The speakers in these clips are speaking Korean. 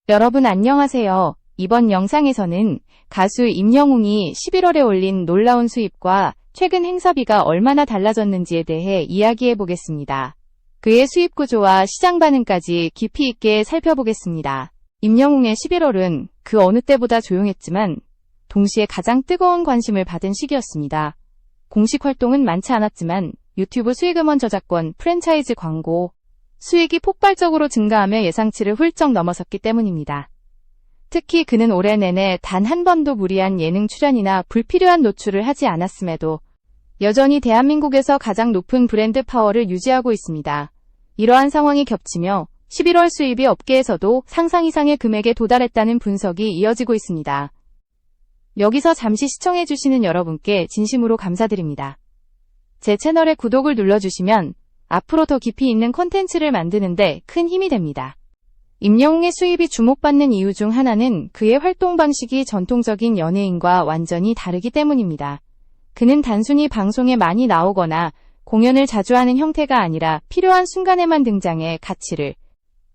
여러분 안녕하세요. 이번 영상에서는 가수 임영웅이 11월에 올린 놀라운 수입과 최근 행사비가 얼마나 달라졌는지에 대해 이야기해 보겠습니다. 그의 수입 구조와 시장 반응까지 깊이 있게 살펴보겠습니다. 임영웅의 11월은 그 어느 때보다 조용했지만 동시에 가장 뜨거운 관심을 받은 시기였습니다. 공식 활동은 많지 않았지만 유튜브 수익음원 저작권, 프랜차이즈 광고, 수익이 폭발적으로 증가하며 예상치를 훌쩍 넘어섰기 때문입니다. 특히 그는 올해 내내 단 한 번도 무리한 예능 출연이나 불필요한 노출을 하지 않았음에도 여전히 대한민국에서 가장 높은 브랜드 파워를 유지하고 있습니다. 이러한 상황이 겹치며 11월 수입이 업계에서도 상상 이상의 금액에 도달했다는 분석이 이어지고 있습니다. 여기서 잠시 시청해주시는 여러분께 진심으로 감사드립니다. 제 채널에 구독을 눌러주시면 앞으로 더 깊이 있는 콘텐츠를 만드는데 큰 힘이 됩니다. 임영웅의 수입이 주목받는 이유 중 하나는 그의 활동 방식이 전통적인 연예인과 완전히 다르기 때문입니다. 그는 단순히 방송에 많이 나오거나 공연을 자주 하는 형태가 아니라 필요한 순간에만 등장해 가치를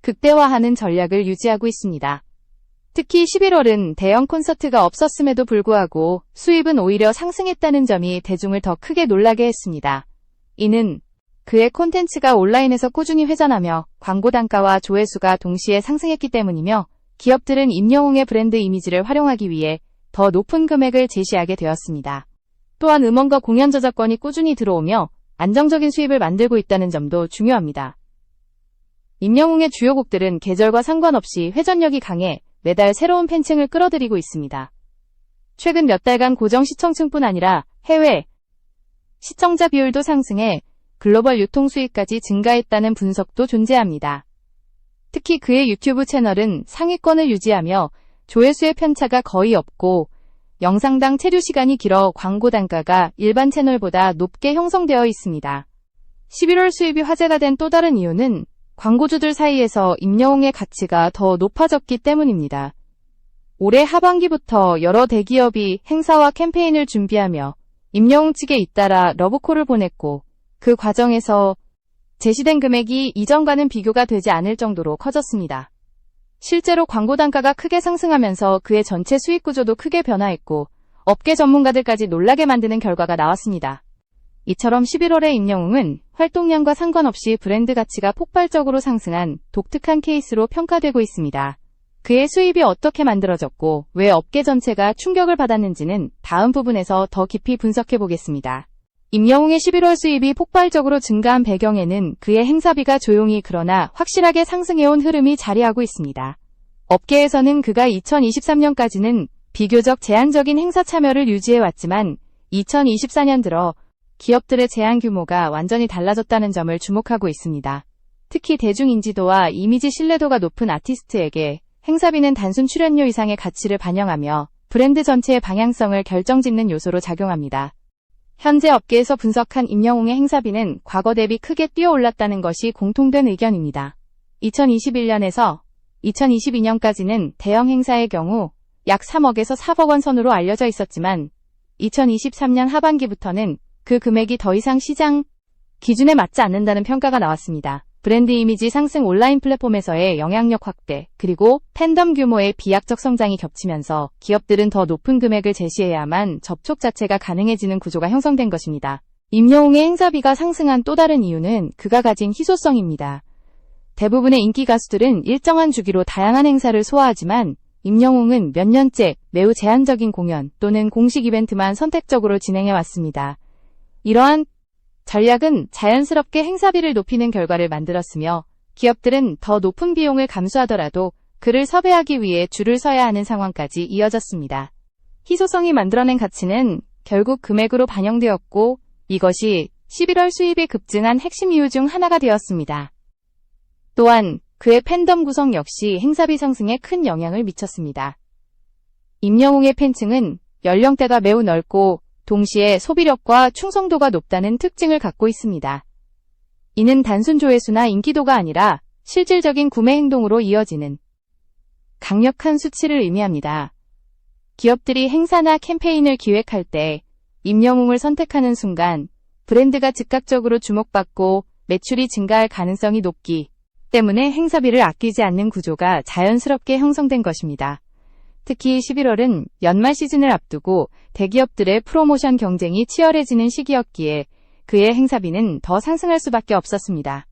극대화하는 전략을 유지하고 있습니다. 특히 11월은 대형 콘서트가 없었음에도 불구하고 수입은 오히려 상승했다는 점이 대중을 더 크게 놀라게 했습니다. 이는 그의 콘텐츠가 온라인에서 꾸준히 회전하며 광고 단가와 조회수가 동시에 상승했기 때문이며 기업들은 임영웅의 브랜드 이미지를 활용하기 위해 더 높은 금액을 제시하게 되었습니다. 또한 음원과 공연 저작권이 꾸준히 들어오며 안정적인 수입을 만들고 있다는 점도 중요합니다. 임영웅의 주요 곡들은 계절과 상관없이 회전력이 강해 매달 새로운 팬층을 끌어들이고 있습니다. 최근 몇 달간 고정 시청층뿐 아니라 해외 시청자 비율도 상승해 글로벌 유통 수익까지 증가했다는 분석도 존재합니다. 특히 그의 유튜브 채널은 상위권을 유지하며 조회수의 편차가 거의 없고 영상당 체류 시간이 길어 광고 단가가 일반 채널보다 높게 형성되어 있습니다. 11월 수입이 화제가 된 또 다른 이유는 광고주들 사이에서 임영웅의 가치가 더 높아졌기 때문입니다. 올해 하반기부터 여러 대기업이 행사와 캠페인을 준비하며 임영웅 측에 잇따라 러브콜을 보냈고 그 과정에서 제시된 금액이 이전과는 비교가 되지 않을 정도로 커졌습니다. 실제로 광고 단가가 크게 상승하면서 그의 전체 수익 구조도 크게 변화했고 업계 전문가들까지 놀라게 만드는 결과가 나왔습니다. 이처럼 11월의 임영웅은 활동량과 상관없이 브랜드 가치가 폭발적으로 상승한 독특한 케이스로 평가되고 있습니다. 그의 수입이 어떻게 만들어졌고 왜 업계 전체가 충격을 받았는지는 다음 부분에서 더 깊이 분석해 보겠습니다. 임영웅의 11월 수입이 폭발적으로 증가한 배경에는 그의 행사비가 조용히 그러나 확실하게 상승해온 흐름이 자리하고 있습니다. 업계에서는 그가 2023년까지는 비교적 제한적인 행사 참여를 유지해왔지만 2024년 들어 기업들의 제안 규모가 완전히 달라졌다는 점을 주목하고 있습니다. 특히 대중 인지도와 이미지 신뢰도가 높은 아티스트에게 행사비는 단순 출연료 이상의 가치를 반영하며 브랜드 전체의 방향성을 결정짓는 요소로 작용합니다. 현재 업계에서 분석한 임영웅의 행사비는 과거 대비 크게 뛰어올랐다는 것이 공통된 의견입니다. 2021년에서 2022년까지는 대형 행사의 경우 약 3억에서 4억 원 선으로 알려져 있었지만 2023년 하반기부터는 그 금액이 더 이상 시장 기준에 맞지 않는다는 평가가 나왔습니다. 브랜드 이미지 상승, 온라인 플랫폼에서의 영향력 확대, 그리고 팬덤 규모의 비약적 성장이 겹치면서 기업들은 더 높은 금액을 제시해야만 접촉 자체가 가능해지는 구조가 형성된 것입니다. 임영웅의 행사비가 상승한 또 다른 이유는 그가 가진 희소성입니다. 대부분의 인기 가수들은 일정한 주기로 다양한 행사를 소화하지만 임영웅은 몇 년째 매우 제한적인 공연 또는 공식 이벤트만 선택적으로 진행해왔습니다. 이러한 전략은 자연스럽게 행사비를 높이는 결과를 만들었으며 기업들은 더 높은 비용을 감수하더라도 그를 섭외하기 위해 줄을 서야 하는 상황까지 이어졌습니다. 희소성이 만들어낸 가치는 결국 금액으로 반영되었고 이것이 11월 수입이 급증한 핵심 이유 중 하나가 되었습니다. 또한 그의 팬덤 구성 역시 행사비 상승에 큰 영향을 미쳤습니다. 임영웅의 팬층은 연령대가 매우 넓고 동시에 소비력과 충성도가 높다는 특징을 갖고 있습니다. 이는 단순 조회수나 인기도가 아니라 실질적인 구매 행동으로 이어지는 강력한 수치를 의미합니다. 기업들이 행사나 캠페인을 기획할 때 임영웅을 선택하는 순간 브랜드가 즉각적으로 주목받고 매출이 증가할 가능성이 높기 때문에 행사비를 아끼지 않는 구조가 자연스럽게 형성된 것입니다. 특히 11월은 연말 시즌을 앞두고 대기업들의 프로모션 경쟁이 치열해지는 시기였기에 그의 행사비는 더 상승할 수밖에 없었습니다.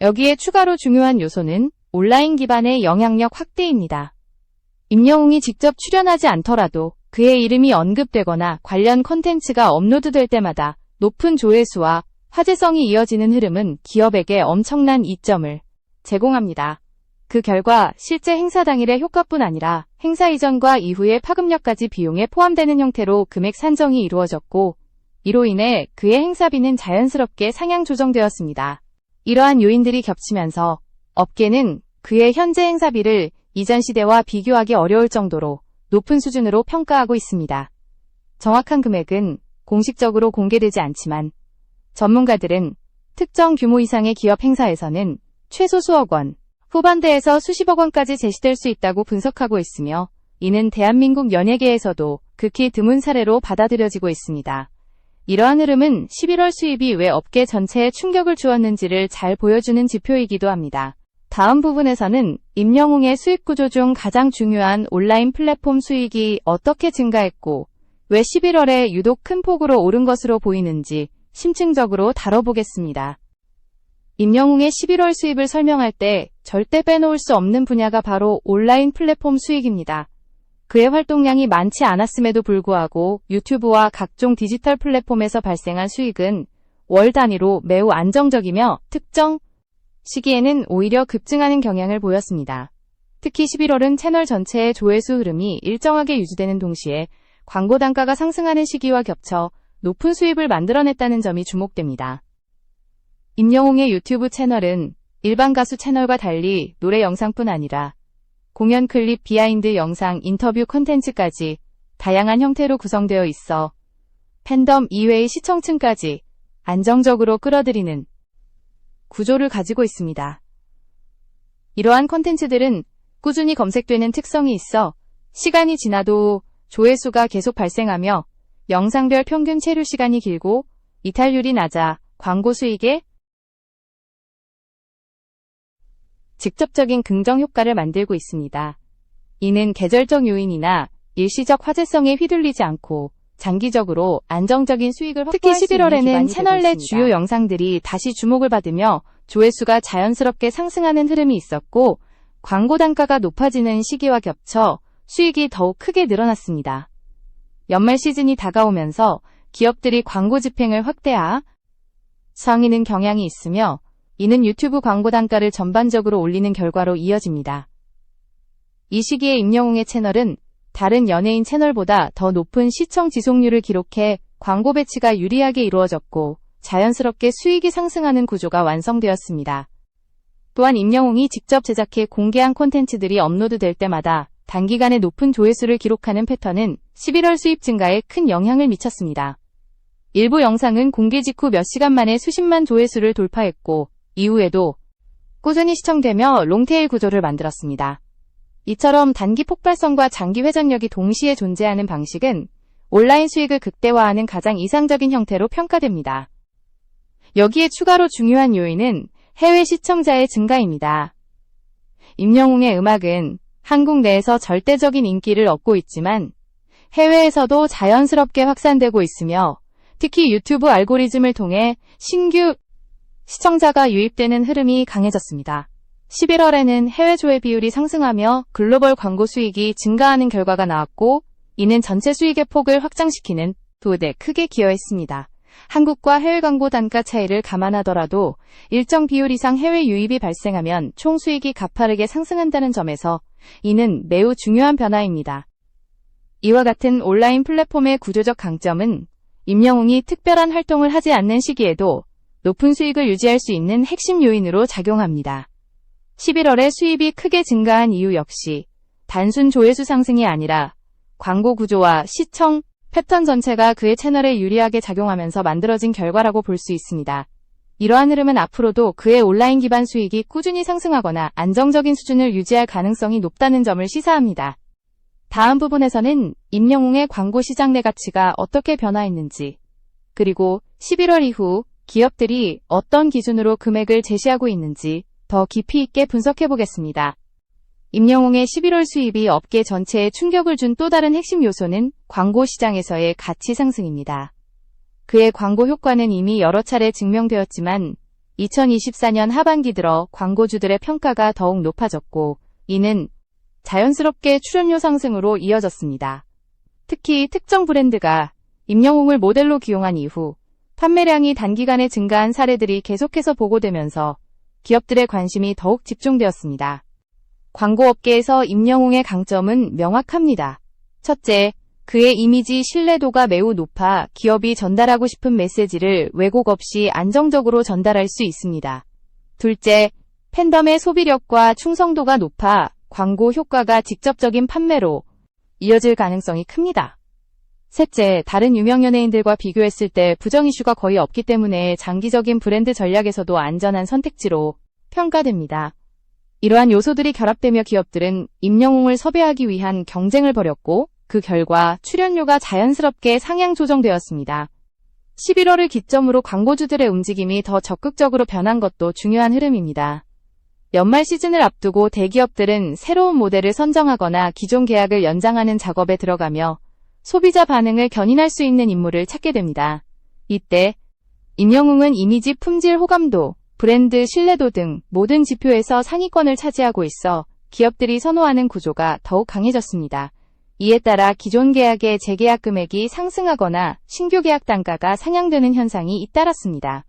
여기에 추가로 중요한 요소는 온라인 기반의 영향력 확대입니다. 임영웅이 직접 출연하지 않더라도 그의 이름이 언급되거나 관련 콘텐츠가 업로드될 때마다 높은 조회수와 화제성이 이어지는 흐름은 기업에게 엄청난 이점을 제공합니다. 그 결과 실제 행사 당일의 효과뿐 아니라 행사 이전과 이후의 파급력까지 비용에 포함되는 형태로 금액 산정이 이루어졌고, 이로 인해 그의 행사비는 자연스럽게 상향 조정되었습니다. 이러한 요인들이 겹치면서 업계는 그의 현재 행사비를 이전 시대와 비교하기 어려울 정도로 높은 수준으로 평가하고 있습니다. 정확한 금액은 공식적으로 공개되지 않지만 전문가들은 특정 규모 이상의 기업 행사에서는 최소 수억 원, 후반대에서 수십억 원까지 제시될 수 있다고 분석하고 있으며, 이는 대한민국 연예계에서도 극히 드문 사례로 받아들여지고 있습니다. 이러한 흐름은 11월 수입이 왜 업계 전체에 충격을 주었는지를 잘 보여주는 지표이기도 합니다. 다음 부분에서는 임영웅의 수익 구조 중 가장 중요한 온라인 플랫폼 수익이 어떻게 증가했고 왜 11월에 유독 큰 폭으로 오른 것으로 보이는지 심층적으로 다뤄보겠습니다. 임영웅의 11월 수입을 설명할 때 절대 빼놓을 수 없는 분야가 바로 온라인 플랫폼 수익입니다. 그의 활동량이 많지 않았음에도 불구하고 유튜브와 각종 디지털 플랫폼에서 발생한 수익은 월 단위로 매우 안정적이며 특정 시기에는 오히려 급증하는 경향을 보였습니다. 특히 11월은 채널 전체의 조회수 흐름이 일정하게 유지되는 동시에 광고 단가가 상승하는 시기와 겹쳐 높은 수입을 만들어냈다는 점이 주목됩니다. 임영웅의 유튜브 채널은 일반 가수 채널과 달리 노래 영상뿐 아니라 공연 클립, 비하인드 영상, 인터뷰 콘텐츠까지 다양한 형태로 구성되어 있어 팬덤 이외의 시청층까지 안정적으로 끌어들이는 구조를 가지고 있습니다. 이러한 콘텐츠들은 꾸준히 검색되는 특성이 있어 시간이 지나도 조회수가 계속 발생하며 영상별 평균 체류 시간이 길고 이탈률이 낮아 광고 수익에 직접적인 긍정 효과를 만들고 있습니다. 이는 계절적 요인이나 일시적 화제성에 휘둘리지 않고 장기적으로 안정적인 수익을 확보할 수 있는 기반이 되고 있습니다. 특히 11월에는 채널 내 주요 영상들이 다시 주목을 받으며 조회수가 자연스럽게 상승하는 흐름이 있었고, 광고 단가가 높아지는 시기와 겹쳐 수익이 더욱 크게 늘어났습니다. 연말 시즌이 다가오면서 기업들이 광고 집행을 확대하는 경향이 있으며, 이는 유튜브 광고 단가를 전반적으로 올리는 결과로 이어집니다. 이 시기에 임영웅의 채널은 다른 연예인 채널보다 더 높은 시청 지속률을 기록해 광고 배치가 유리하게 이루어졌고 자연스럽게 수익이 상승하는 구조가 완성되었습니다. 또한 임영웅이 직접 제작해 공개한 콘텐츠들이 업로드될 때마다 단기간에 높은 조회수를 기록하는 패턴은 11월 수입 증가에 큰 영향을 미쳤습니다. 일부 영상은 공개 직후 몇 시간 만에 수십만 조회수를 돌파했고 이후에도 꾸준히 시청되며 롱테일 구조를 만들었습니다. 이처럼 단기 폭발성과 장기 회전력이 동시에 존재하는 방식은 온라인 수익을 극대화하는 가장 이상적인 형태로 평가됩니다. 여기에 추가로 중요한 요인은 해외 시청자의 증가입니다. 임영웅의 음악은 한국 내에서 절대적인 인기를 얻고 있지만 해외에서도 자연스럽게 확산되고 있으며 특히 유튜브 알고리즘을 통해 신규 시청자가 유입되는 흐름이 강해졌습니다. 11월에는 해외 조회 비율이 상승하며 글로벌 광고 수익이 증가하는 결과가 나왔고, 이는 전체 수익의 폭을 확장시키는 데 크게 기여했습니다. 한국과 해외 광고 단가 차이를 감안하더라도 일정 비율 이상 해외 유입이 발생하면 총 수익이 가파르게 상승한다는 점에서 이는 매우 중요한 변화입니다. 이와 같은 온라인 플랫폼의 구조적 강점은 임영웅이 특별한 활동을 하지 않는 시기에도 높은 수익을 유지할 수 있는 핵심 요인으로 작용합니다. 11월에 수입이 크게 증가한 이유 역시 단순 조회수 상승이 아니라 광고 구조와 시청 패턴 전체가 그의 채널에 유리하게 작용하면서 만들어진 결과라고 볼 수 있습니다. 이러한 흐름은 앞으로도 그의 온라인 기반 수익이 꾸준히 상승하거나 안정적인 수준을 유지할 가능성이 높다는 점을 시사합니다. 다음 부분에서는 임영웅의 광고 시장 내 가치가 어떻게 변화했는지, 그리고 11월 이후 기업들이 어떤 기준으로 금액을 제시하고 있는지 더 깊이 있게 분석해 보겠습니다. 임영웅의 11월 수입이 업계 전체에 충격을 준 또 다른 핵심 요소는 광고 시장에서의 가치 상승입니다. 그의 광고 효과는 이미 여러 차례 증명되었지만 2024년 하반기 들어 광고주들의 평가가 더욱 높아졌고 이는 자연스럽게 출연료 상승으로 이어졌습니다. 특히 특정 브랜드가 임영웅을 모델로 기용한 이후 판매량이 단기간에 증가한 사례들이 계속해서 보고되면서 기업들의 관심이 더욱 집중되었습니다. 광고업계에서 임영웅의 강점은 명확합니다. 첫째, 그의 이미지 신뢰도가 매우 높아 기업이 전달하고 싶은 메시지를 왜곡 없이 안정적으로 전달할 수 있습니다. 둘째, 팬덤의 소비력과 충성도가 높아 광고 효과가 직접적인 판매로 이어질 가능성이 큽니다. 셋째, 다른 유명 연예인들과 비교했을 때 부정 이슈가 거의 없기 때문에 장기적인 브랜드 전략에서도 안전한 선택지로 평가됩니다. 이러한 요소들이 결합되며 기업들은 임영웅을 섭외하기 위한 경쟁을 벌였고 그 결과 출연료가 자연스럽게 상향 조정되었습니다. 11월을 기점으로 광고주들의 움직임이 더 적극적으로 변한 것도 중요한 흐름입니다. 연말 시즌을 앞두고 대기업들은 새로운 모델을 선정하거나 기존 계약을 연장하는 작업에 들어가며 소비자 반응을 견인할 수 있는 인물을 찾게 됩니다. 이때 임영웅은 이미지 품질 호감도, 브랜드 신뢰도 등 모든 지표에서 상위권을 차지하고 있어 기업들이 선호하는 구조가 더욱 강해졌습니다. 이에 따라 기존 계약의 재계약 금액이 상승하거나 신규 계약 단가가 상향되는 현상이 잇따랐습니다.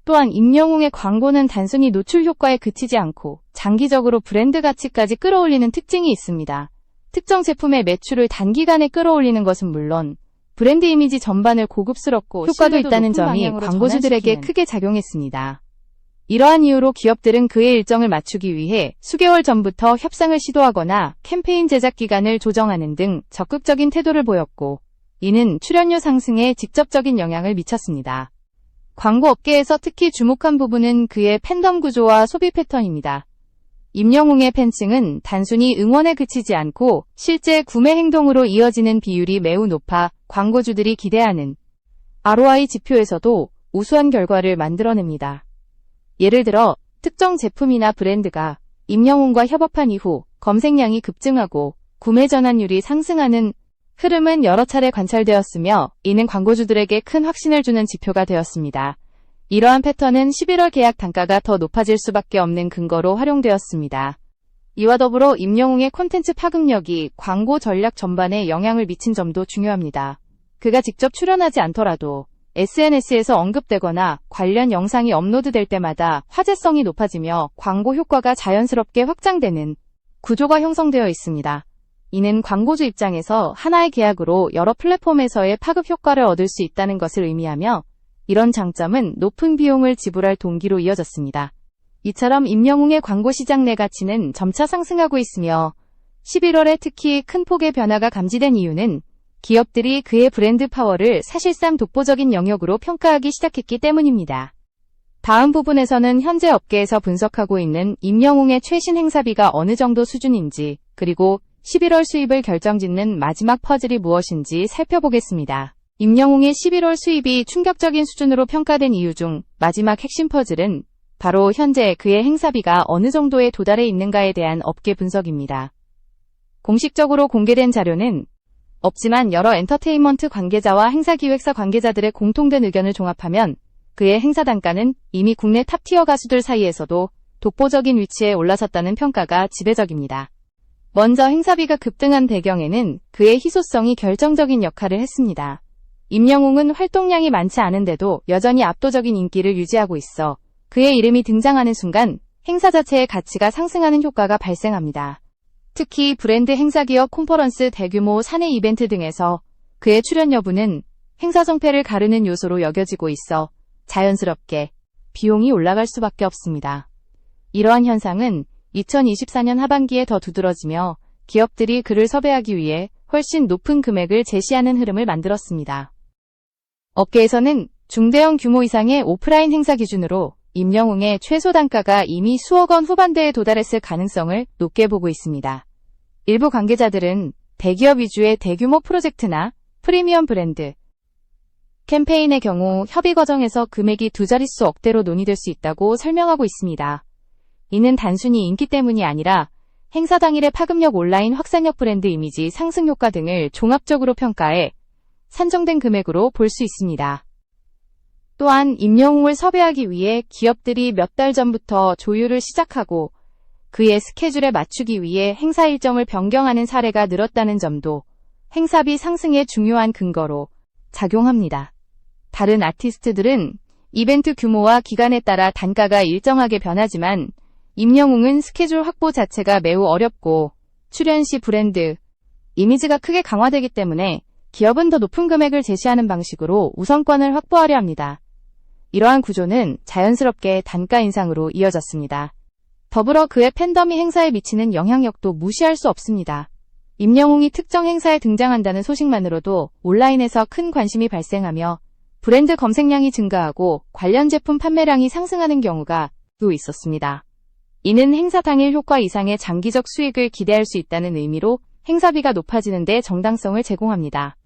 또한 임영웅의 광고는 단순히 노출 효과에 그치지 않고 장기적으로 브랜드 가치까지 끌어올리는 특징이 있습니다. 특정 제품의 매출을 단기간에 끌어올리는 것은 물론 브랜드 이미지 전반을 고급스럽고 효과도 있다는 점이 광고주들에게 크게 작용했습니다. 이러한 이유로 기업들은 그의 일정을 맞추기 위해 수개월 전부터 협상을 시도하거나 캠페인 제작 기간을 조정하는 등 적극적인 태도를 보였고 이는 출연료 상승에 직접적인 영향을 미쳤습니다. 광고 업계에서 특히 주목한 부분은 그의 팬덤 구조와 소비 패턴입니다. 임영웅의 팬층은 단순히 응원에 그치지 않고 실제 구매 행동으로 이어지는 비율이 매우 높아 광고주들이 기대하는 ROI 지표에서도 우수한 결과를 만들어냅니다. 예를 들어 특정 제품이나 브랜드가 임영웅과 협업한 이후 검색량이 급증하고 구매 전환율이 상승하는 흐름은 여러 차례 관찰되었으며 이는 광고주들에게 큰 확신을 주는 지표가 되었습니다. 이러한 패턴은 11월 계약 단가가 더 높아질 수밖에 없는 근거로 활용되었습니다. 이와 더불어 임영웅의 콘텐츠 파급력이 광고 전략 전반에 영향을 미친 점도 중요합니다. 그가 직접 출연하지 않더라도 SNS에서 언급되거나 관련 영상이 업로드될 때마다 화제성이 높아지며 광고 효과가 자연스럽게 확장되는 구조가 형성되어 있습니다. 이는 광고주 입장에서 하나의 계약으로 여러 플랫폼에서의 파급 효과를 얻을 수 있다는 것을 의미하며 이런 장점은 높은 비용을 지불할 동기로 이어졌습니다. 이처럼 임영웅의 광고 시장 내 가치는 점차 상승하고 있으며 11월에 특히 큰 폭의 변화가 감지된 이유는 기업들이 그의 브랜드 파워를 사실상 독보적인 영역으로 평가하기 시작했기 때문입니다. 다음 부분에서는 현재 업계에서 분석하고 있는 임영웅의 최신 행사비가 어느 정도 수준인지 그리고 11월 수입을 결정짓는 마지막 퍼즐이 무엇인지 살펴보겠습니다. 임영웅의 11월 수입이 충격적인 수준으로 평가된 이유 중 마지막 핵심 퍼즐은 바로 현재 그의 행사비가 어느 정도에 도달해 있는가에 대한 업계 분석입니다. 공식적으로 공개된 자료는 없지만 여러 엔터테인먼트 관계자와 행사기획사 관계자들의 공통된 의견을 종합하면 그의 행사 단가는 이미 국내 탑티어 가수들 사이에서도 독보적인 위치에 올라섰다는 평가가 지배적입니다. 먼저 행사비가 급등한 배경에는 그의 희소성이 결정적인 역할을 했습니다. 임영웅은 활동량이 많지 않은데도 여전히 압도적인 인기를 유지하고 있어 그의 이름이 등장하는 순간 행사 자체의 가치가 상승하는 효과가 발생합니다. 특히 브랜드 행사기업 콘퍼런스 대규모 사내 이벤트 등에서 그의 출연 여부는 행사 성패를 가르는 요소로 여겨지고 있어 자연스럽게 비용이 올라갈 수밖에 없습니다. 이러한 현상은 2024년 하반기에 더 두드러지며 기업들이 그를 섭외하기 위해 훨씬 높은 금액을 제시하는 흐름을 만들었습니다. 업계에서는 중대형 규모 이상의 오프라인 행사 기준으로 임영웅의 최소 단가가 이미 수억 원 후반대에 도달했을 가능성을 높게 보고 있습니다. 일부 관계자들은 대기업 위주의 대규모 프로젝트나 프리미엄 브랜드 캠페인의 경우 협의 과정에서 금액이 두 자릿수 억대로 논의될 수 있다고 설명하고 있습니다. 이는 단순히 인기 때문이 아니라 행사 당일의 파급력, 온라인 확산력, 브랜드 이미지 상승 효과 등을 종합적으로 평가해 산정된 금액으로 볼 수 있습니다. 또한 임영웅을 섭외하기 위해 기업들이 몇 달 전부터 조율을 시작하고 그의 스케줄에 맞추기 위해 행사 일정을 변경하는 사례가 늘었다는 점도 행사비 상승의 중요한 근거로 작용합니다. 다른 아티스트들은 이벤트 규모와 기간에 따라 단가가 일정하게 변하지만 임영웅은 스케줄 확보 자체가 매우 어렵고 출연 시 브랜드 이미지가 크게 강화되기 때문에 기업은 더 높은 금액을 제시하는 방식으로 우선권을 확보하려 합니다. 이러한 구조는 자연스럽게 단가 인상으로 이어졌습니다. 더불어 그의 팬덤이 행사에 미치는 영향력도 무시할 수 없습니다. 임영웅이 특정 행사에 등장한다는 소식만으로도 온라인에서 큰 관심이 발생하며 브랜드 검색량이 증가하고 관련 제품 판매량이 상승하는 경우가 또 있었습니다. 이는 행사 당일 효과 이상의 장기적 수익을 기대할 수 있다는 의미로 행사비가 높아지는 데 정당성을 제공합니다.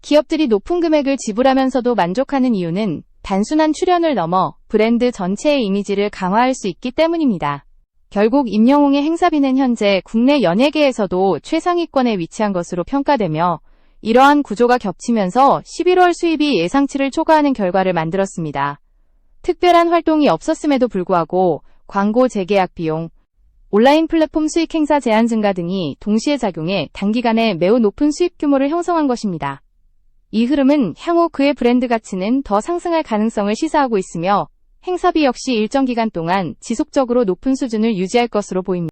기업들이 높은 금액을 지불하면서도 만족하는 이유는 단순한 출연을 넘어 브랜드 전체의 이미지를 강화할 수 있기 때문입니다. 결국 임영웅의 행사비는 현재 국내 연예계에서도 최상위권에 위치한 것으로 평가되며 이러한 구조가 겹치면서 11월 수입이 예상치를 초과하는 결과를 만들었습니다. 특별한 활동이 없었음에도 불구하고 광고 재계약 비용, 온라인 플랫폼 수익 행사 제한 증가 등이 동시에 작용해 단기간에 매우 높은 수입 규모를 형성한 것입니다. 이 흐름은 향후 그의 브랜드 가치는 더 상승할 가능성을 시사하고 있으며 행사비 역시 일정 기간 동안 지속적으로 높은 수준을 유지할 것으로 보입니다.